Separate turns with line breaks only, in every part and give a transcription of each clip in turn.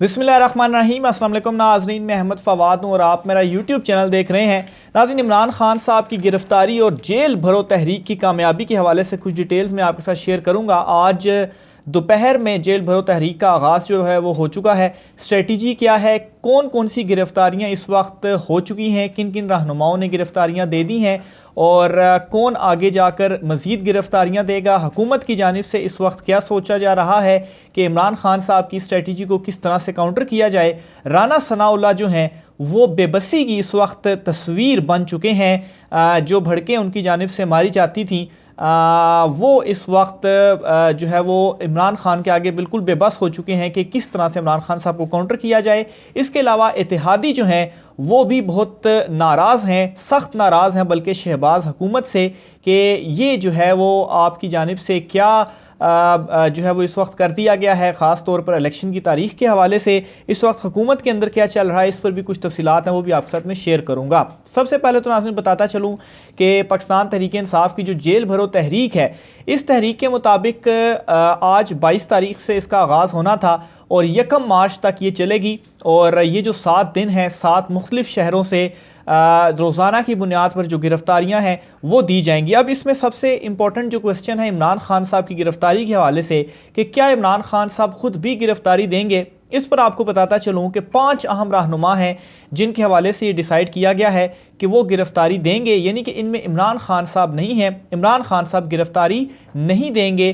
बिस्मिल्लाहिर्रहमानिर्रहीम। अस्सलाम वालेकुम नाज़रीन, मैं अहमद फवाद हूँ और आप मेरा यूट्यूब चैनल देख रहे हैं। नाज़रीन, इमरान खान साहब की गिरफ्तारी और जेल भरो तहरीक की कामयाबी के हवाले से कुछ डिटेल्स मैं आपके साथ शेयर करूँगा। आज दोपहर में जेल भरो तहरीक का आगाज़ जो है वो हो चुका है। स्ट्रेटजी क्या है, कौन कौन सी गिरफ्तारियाँ इस वक्त हो चुकी हैं, किन किन रहनुमाओं ने गिरफ्तारियाँ दे दी हैं और कौन आगे जाकर मज़ीद गिरफ्तारियाँ देगा। हुकूमत की जानिब से इस वक्त क्या सोचा जा रहा है कि इमरान खान साहब की स्ट्रेटजी को किस तरह से काउंटर किया जाए। राना सनाउल्लाह जो हैं वो बेबसी की इस वक्त तस्वीर बन चुके हैं। जो भड़कें उनकी जानिब से मारी जाती थी वो इस वक्त जो है वो इमरान खान के आगे बिल्कुल बेबस हो चुके हैं कि किस तरह से इमरान खान साहब को काउंटर किया जाए। इसके अलावा इत्तेहादी जो हैं वो भी बहुत नाराज़ हैं, सख्त नाराज़ हैं बल्कि शहबाज हुकूमत से कि ये जो है वो आपकी जानिब से क्या जो है वो इस वक्त कर दिया गया है। ख़ास तौर पर इलेक्शन की तारीख के हवाले से इस वक्त हुकूमत के अंदर क्या चल रहा है, इस पर भी कुछ तफसीलात हैं वो भी आपके साथ में शेयर करूँगा। सबसे पहले तो नाज़रीन बताता चलूँ कि पाकिस्तान तहरीक इंसाफ की जो जेल भरो तहरीक है, इस तहरीक के मुताबिक आज 22 तारीख से इसका आगाज़ होना था और 1 मार्च तक ये चलेगी। और ये जो 7 दिन हैं, 7 मुख्तलिफ शहरों से रोज़ाना की बुनियाद पर जो गिरफ्तारियां हैं वो दी जाएंगी। अब इसमें सबसे इंपॉर्टेंट जो क्वेश्चन है इमरान खान साहब की गिरफ्तारी के हवाले से कि क्या इमरान खान साहब खुद भी गिरफ्तारी देंगे। इस पर आपको बताता चलूँ कि 5 अहम रहनुमा हैं जिनके हवाले से ये डिसाइड किया गया है कि वो गिरफ्तारी देंगे, यानी कि इनमें इमरान खान साहब नहीं हैं। इमरान खान साहब गिरफ्तारी नहीं देंगे।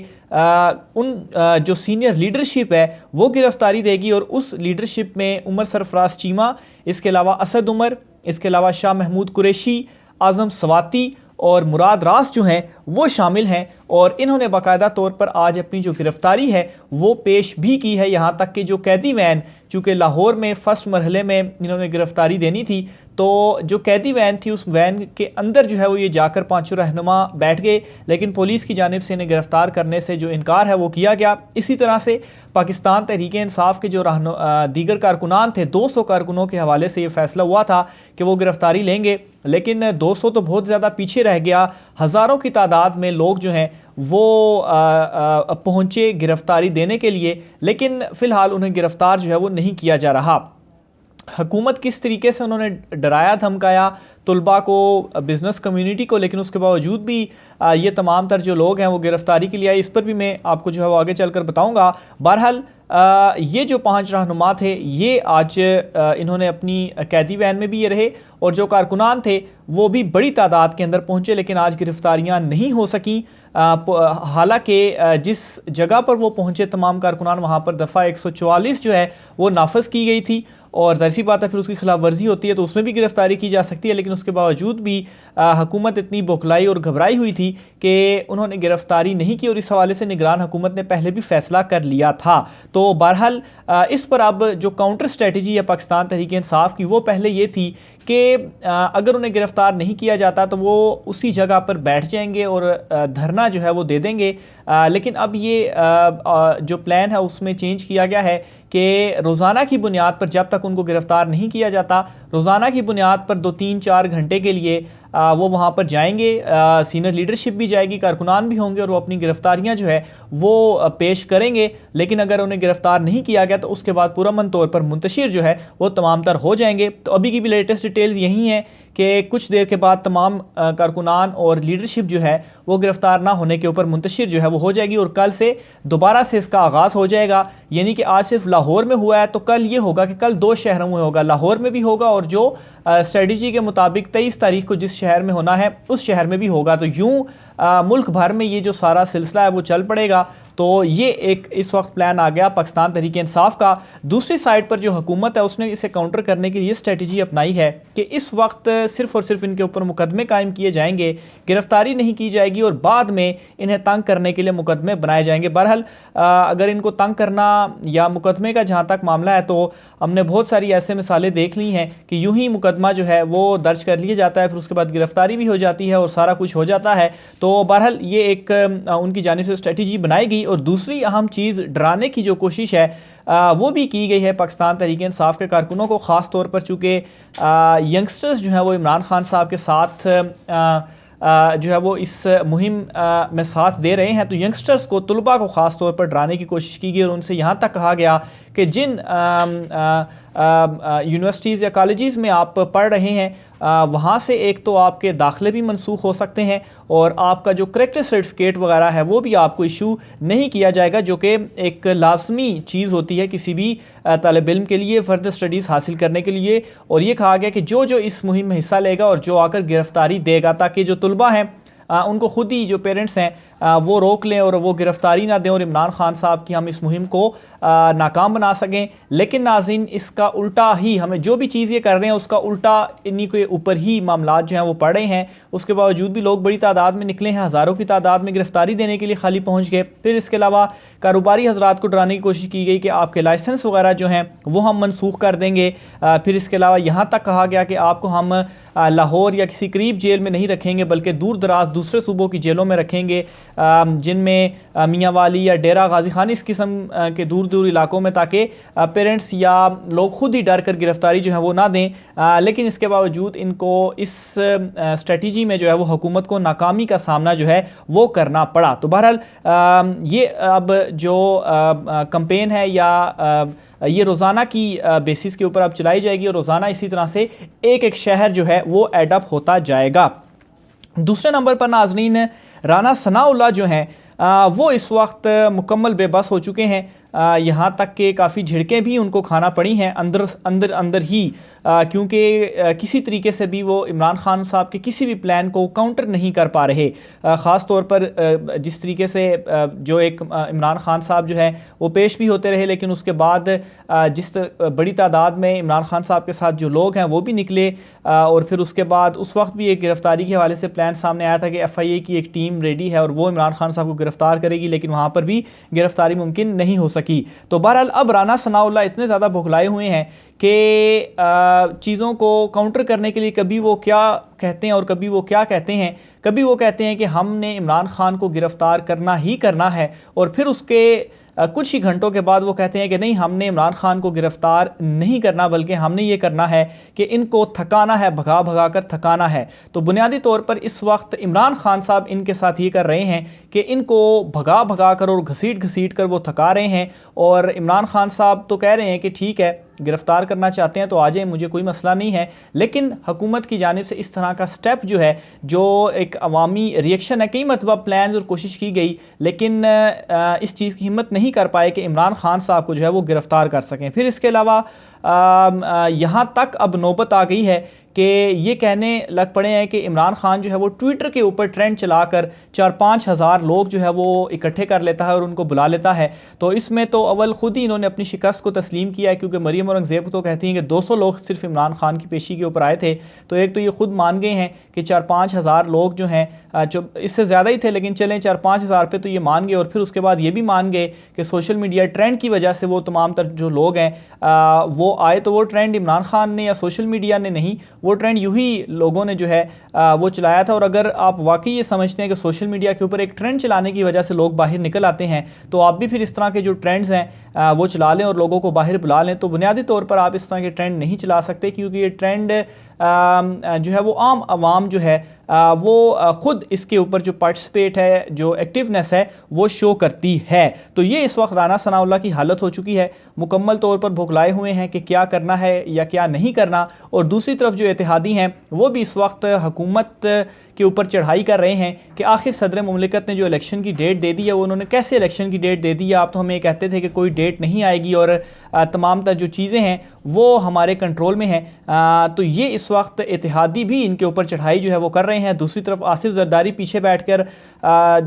जो सीनियर लीडरशिप है वो गिरफ्तारी देगी और उस लीडरशिप में उमर सरफराज चीमा, इसके अलावा असद उमर, इसके अलावा शाह महमूद कुरैशी, आज़म स्वाति और मुराद रास जो हैं वो शामिल हैं। और इन्होंने बाकायदा तौर पर आज अपनी जो गिरफ्तारी है वो पेश भी की है। यहाँ तक कि जो कैदी वैन, चूँकि लाहौर में फ़र्स्ट मरहले में इन्होंने गिरफ्तारी देनी थी, तो जो कैदी वैन थी उस वैन के अंदर जो है वो ये जाकर 5 रहनुमा बैठ गए, लेकिन पुलिस की जानिब से इन्हें गिरफ्तार करने से जो इनकार है वो किया गया। इसी तरह से पाकिस्तान तहरीक इंसाफ के जो दीगर कारकुनान थे, 200 कारकुनों के हवाले से ये फैसला हुआ था कि वो गिरफ्तारी लेंगे, लेकिन 200 तो बहुत ज़्यादा पीछे रह गया। हज़ारों की तादाद में लोग जो हैं वो पहुँचे गिरफ्तारी देने के लिए, लेकिन फ़िलहाल उन्हें गिरफ्तार जो है वो नहीं किया जा रहा। हुकूमत किस तरीके से उन्होंने डराया धमकाया तलबा को, बिज़नेस कम्युनिटी को, लेकिन उसके बावजूद भी ये तमाम तर जो लोग हैं वो गिरफ्तारी के लिए आए, इस पर भी मैं आपको जो है वो आगे चलकर बताऊंगा। बहरहाल ये जो 5 रहनुमा थे ये आज इन्होंने अपनी कैदी वैन में भी ये रहे और जो कारकुनान थे वो भी बड़ी तादाद के अंदर पहुँचे, लेकिन आज गिरफ्तारियाँ नहीं हो सकी। हालांकि जिस जगह पर वो पहुँचे तमाम कारकुनान, वहाँ पर दफ़ा 144 जो है वो नाफज की गई थी और ज़ाहिर सी बात है फिर उसकी खिलाफ वर्जी होती है तो उसमें भी गिरफ्तारी की जा सकती है। लेकिन उसके बावजूद भी हुकूमत इतनी बौखलाई और घबराई हुई थी कि उन्होंने गिरफ्तारी नहीं की और इस हवाले से निगरान हुकूमत ने पहले भी फैसला कर लिया था। तो बहरहाल इस पर अब जो काउंटर स्ट्रेटजी है पाकिस्तान तहरीक इंसाफ की वो पहले ये थी कि अगर उन्हें गिरफ्तार नहीं किया जाता तो वो उसी जगह पर बैठ जाएंगे और धरना जो है वो दे देंगे। लेकिन अब ये जो प्लान है उसमें चेंज किया गया है कि रोज़ाना की बुनियाद पर जब तक उनको गिरफ्तार नहीं किया जाता, रोज़ाना की बुनियाद पर 2-3-4 घंटे के लिए वो वहाँ पर जाएंगे। सीनियर लीडरशिप भी जाएगी, कारकुनान भी होंगे और वो अपनी गिरफ्तारियाँ जो है वो पेश करेंगे। लेकिन अगर उन्हें गिरफ्तार नहीं किया गया तो उसके बाद पुरअमन तौर पर मुंतशिर जो है वो तमाम तर हो जाएंगे। तो अभी की भी लेटेस्ट डिटेल्स यही हैं कि कुछ देर के बाद तमाम कारकुनान और लीडरशिप जो है वो गिरफ्तार ना होने के ऊपर मुंतशिर जो है वो हो जाएगी और कल से दोबारा से इसका आगाज़ हो जाएगा। यानी कि आज सिर्फ लाहौर में हुआ है तो कल ये होगा कि कल 2 शहरों में होगा, लाहौर में भी होगा और जो स्ट्रेटजी के मुताबिक 23 तारीख को जिस शहर में होना है उस शहर में भी होगा। तो यूँ मुल्क भर में ये जो सारा सिलसिला है वो चल पड़ेगा। तो ये एक इस वक्त प्लान आ गया पाकिस्तान तहरीक इंसाफ का। दूसरी साइड पर जो हुकूमत है उसने इसे काउंटर करने के लिए स्ट्रेटजी अपनाई है कि इस वक्त सिर्फ़ और सिर्फ इनके ऊपर मुकदमे कायम किए जाएंगे, गिरफ्तारी नहीं की जाएगी और बाद में इन्हें तंग करने के लिए मुकदमे बनाए जाएंगे। बहरहाल अगर इनको तंग करना या मुकदमे का जहाँ तक मामला है तो हमने बहुत सारी ऐसे मिसालें देख ली हैं कि यूँ ही मुकदमा जो है वो दर्ज कर लिया जाता है, फिर उसके बाद गिरफ्तारी भी हो जाती है और सारा कुछ हो जाता है। तो बहरहाल ये एक उनकी जानिब से स्ट्रेटजी बनाई गई। और दूसरी अहम चीज़, डराने की जो कोशिश है वो भी की गई है पाकिस्तान तहरीक इंसाफ के कारकुनों को, ख़ास तौर पर चूँकि यंगस्टर्स जो हैं वो इमरान खान साहब के साथ जो है वो इस मुहिम में साथ दे रहे हैं। तो यंगस्टर्स को, तलबा को ख़ास तौर पर डराने की कोशिश की गई और उनसे यहाँ तक कहा गया कि जिन यूनिवर्सिटीज़ या कॉलेजेस में आप पढ़ रहे हैं वहाँ से एक तो आपके दाखिले भी मनसूख हो सकते हैं और आपका जो करेक्टर सर्टिफिकेट वगैरह है वो भी आपको इशू नहीं किया जाएगा, जो कि एक लाजमी चीज़ होती है किसी भी तालिब इल्म के लिए फ़र्दर स्टडीज़ हासिल करने के लिए। और ये कहा गया कि जो जो इस मुहिम में हिस्सा लेगा और जो आकर गिरफ्तारी देगा, ताकि जो तलबा हैं उनको खुद ही जो पेरेंट्स हैं वो रोक लें और वो गिरफ्तारी ना दें और इमरान खान साहब की हम इस मुहिम को नाकाम बना सकें। लेकिन नाज़रीन, इसका उल्टा ही हमें जो भी चीज़ ये कर रहे हैं उसका उल्टा इन्हीं के ऊपर ही मामला जो हैं वो पड़ रहे हैं। उसके बावजूद भी लोग बड़ी तादाद में निकले हैं, हज़ारों की तादाद में गिरफ्तारी देने के लिए खाली पहुँच गए। फिर इसके अलावा कारोबारी हजरात को डराने की कोशिश की गई कि आपके लाइसेंस वगैरह जो हैं वो हम मनसूख कर देंगे। फिर इसके अलावा यहाँ तक कहा गया कि आपको हम लाहौर या किसी करीब जेल में नहीं रखेंगे बल्कि दूर दराज दूसरे सूबों की जेलों में रखेंगे, जिनमें मियाँ वाली या डेरा गाजी खान इस किस्म के दूर दूर इलाकों में, ताकि पेरेंट्स या लोग खुद ही डर कर गिरफ्तारी जो है वो ना दें। लेकिन इसके बावजूद इनको इस स्ट्रेटजी में जो है वो हुकूमत को नाकामी का सामना जो है वो करना पड़ा। तो बहरहाल ये अब जो कैंपेन है या ये रोज़ाना की बेसिस के ऊपर अब चलाई जाएगी और रोज़ाना इसी तरह से एक एक शहर जो है वो एडअप होता जाएगा। दूसरे नंबर पर नाज़रीन, राना सनाउल्लाह जो हैं वो इस वक्त मुकम्मल बेबस हो चुके हैं। यहाँ तक कि काफ़ी झिड़कें भी उनको खाना पड़ी हैं अंदर अंदर अंदर ही, क्योंकि किसी तरीके से भी वो इमरान खान साहब के किसी भी प्लान को काउंटर नहीं कर पा रहे। ख़ास तौर पर जिस तरीके से जो एक इमरान खान साहब जो है वो पेश भी होते रहे, लेकिन उसके बाद जिस बड़ी तादाद में इमरान खान साहब के साथ जो लोग हैं वो भी निकले और फिर उसके बाद उस वक्त भी एक गिरफ्तारी के हवाले से प्लान सामने आया था कि FIA की एक टीम रेडी है और वो इमरान खान साहब को गिरफ्तार करेगी, लेकिन वहाँ पर भी गिरफ्तारी मुमकिन नहीं हो सकी। तो बहरहाल अब राना सनाउल्लाह इतने ज़्यादा भुखलाए हुए हैं कि चीज़ों को काउंटर करने के लिए कभी वो क्या कहते हैं और कभी वो क्या कहते हैं। कभी वो कहते हैं कि हमने इमरान खान को गिरफ़्तार करना ही करना है और फिर उसके कुछ ही घंटों के बाद वो कहते हैं कि नहीं, हमने इमरान खान को गिरफ़्तार नहीं करना बल्कि हमने ये करना है कि इनको थकाना है, भगा भगा कर थकाना है। तो बुनियादी तौर पर इस वक्त इमरान खान साहब इनके साथ ये कर रहे हैं कि इनको भगा भगा कर और घसीट घसीट कर वो थका रहे हैं। और इमरान खान साहब तो कह रहे हैं कि ठीक है, गिरफ़्तार करना चाहते हैं तो आ जाए, मुझे कोई मसला नहीं है। लेकिन हुकूमत की जानिब से इस तरह का स्टेप जो है, जो एक अवामी रिएक्शन है, कई मरतबा प्लान और कोशिश की गई लेकिन इस चीज़ की हिम्मत नहीं कर पाए कि इमरान खान साहब को जो है वो गिरफ़्तार कर सकें। फिर इसके अलावा यहाँ तक अब नौबत आ गई है कि ये कहने लग पड़े हैं कि इमरान खान जो है वो ट्विटर के ऊपर ट्रेंड चलाकर 4-5 हज़ार लोग जो है वो इकट्ठे कर लेता है और उनको बुला लेता है। तो इसमें तो अव्वल ख़ुद ही इन्होंने अपनी शिकस्त को तस्लीम किया है, क्योंकि मरियम औरंगज़ेब तो कहती हैं कि 200 लोग सिर्फ इमरान खान की पेशी के ऊपर आए थे। तो एक तो ये ख़ुद मान गए हैं कि 4-5 हज़ार लोग जो हैं, जो इससे ज़्यादा ही थे लेकिन चलें 4-5 हज़ार पे तो ये मान गए। और फिर उसके बाद ये भी मान गए कि सोशल मीडिया ट्रेंड की वजह से वो तमाम तर जो लोग हैं वो आए, तो वो ट्रेंड इमरान खान ने या सोशल मीडिया ने नहीं, वो ट्रेंड यूँ ही लोगों ने जो है वो चलाया था। और अगर आप वाकई ये समझते हैं कि सोशल मीडिया के ऊपर एक ट्रेंड चलाने की वजह से लोग बाहर निकल आते हैं, तो आप भी फिर इस तरह के जो ट्रेंड्स हैं वो चला लें और लोगों को बाहर बुला लें। तो बुनियादी तौर पर आप इस तरह के ट्रेंड नहीं चला सकते, क्योंकि ये ट्रेंड जो है वो आम आवाम जो है वो ख़ुद इसके ऊपर जो पार्टिसिपेट है, जो एक्टिवनेस है वो शो करती है। तो ये इस वक्त राना सनाउल्लाह की हालत हो चुकी है, मुकम्मल तौर पर भुखलाए हुए हैं कि क्या करना है या क्या नहीं करना। और दूसरी तरफ जो इत्तेहादी हैं वो भी इस वक्त हुकूमत के ऊपर चढ़ाई कर रहे हैं कि आखिर सदर मुमलिकत ने जो इलेक्शन की डेट दे दी है वो उन्होंने कैसे इलेक्शन की डेट दे दी है। आप तो हमें कहते थे कि कोई डेट नहीं आएगी और तमाम तर जो चीज़ें हैं वो हमारे कंट्रोल में हैं। तो ये इस वक्त इत्तेहादी भी इनके ऊपर चढ़ाई जो है वो कर रहे हैं। दूसरी तरफ आसिफ जरदारी पीछे बैठकर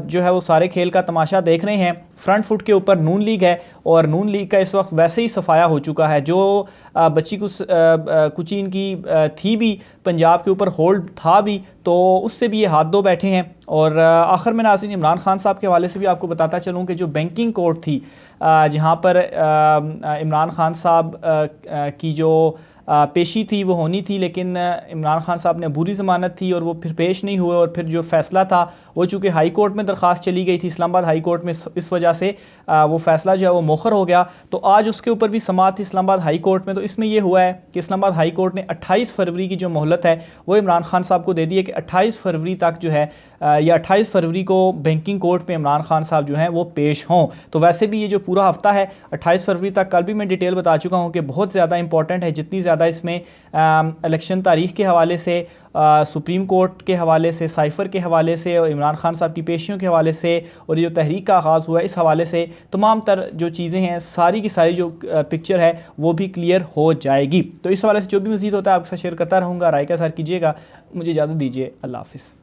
जो है वो सारे खेल का तमाशा देख रहे हैं। फ्रंट फुट के ऊपर नून लीग है और नून लीग का इस वक्त वैसे ही सफाया हो चुका है। जो बच्ची कुछ इनकी थी भी, पंजाब के ऊपर होल्ड था भी, तो उससे भी ये हाथ धो बैठे हैं। और आखिर में नाज़रीन, इमरान खान साहब के हवाले से भी आपको बताता चलूँ कि जो बैंकिंग कोर्ट थी जहाँ पर इमरान खान साहब की जो पेशी थी वो होनी थी, लेकिन इमरान खान साहब ने बुरी ज़मानत थी और वो फिर पेश नहीं हुए और फिर जो फ़ैसला था वो चूँकि हाई कोर्ट में दरख्वास्त चली गई थी इस्लामाबाद हाई कोर्ट में, इस वजह से वो फैसला जो है वो मौखर हो गया। तो आज उसके ऊपर भी समाअत थी इस्लामाबाद हाई कोर्ट में। तो इसमें ये हुआ है कि इस्लामाबाद हाई कोर्ट ने 28 फरवरी की जो मोहलत है वो इमरान खान साहब को दे दी है कि 28 फरवरी तक जो है या 28 फरवरी को बैंकिंग कोर्ट में इमरान खान साहब जो हैं वो पेश हों। तो वैसे भी ये जो पूरा हफ्ता है 28 फरवरी तक, कल भी मैं डिटेल बता चुका हूँ कि बहुत ज़्यादा इंपॉर्टेंट है। जितनी ज़्यादा इसमें इलेक्शन तारीख के हवाले से, सुप्रीम कोर्ट के हवाले से, साइफ़र के हवाले से और इमरान खान साहब की पेशियों के हवाले से और ये जो तहरीक का आगाज़ हुआ है इस हवाले से तमाम तर जो चीज़ें हैं सारी की सारी जो पिक्चर है वो भी क्लियर हो जाएगी। तो इस हवाले से जो भी मज़ीद होता है आपके साथ शेयर करता रहूँगा। राय का सर कीजिएगा। मुझे इजाज़त दीजिए। अल्लाह हाफ़िज़।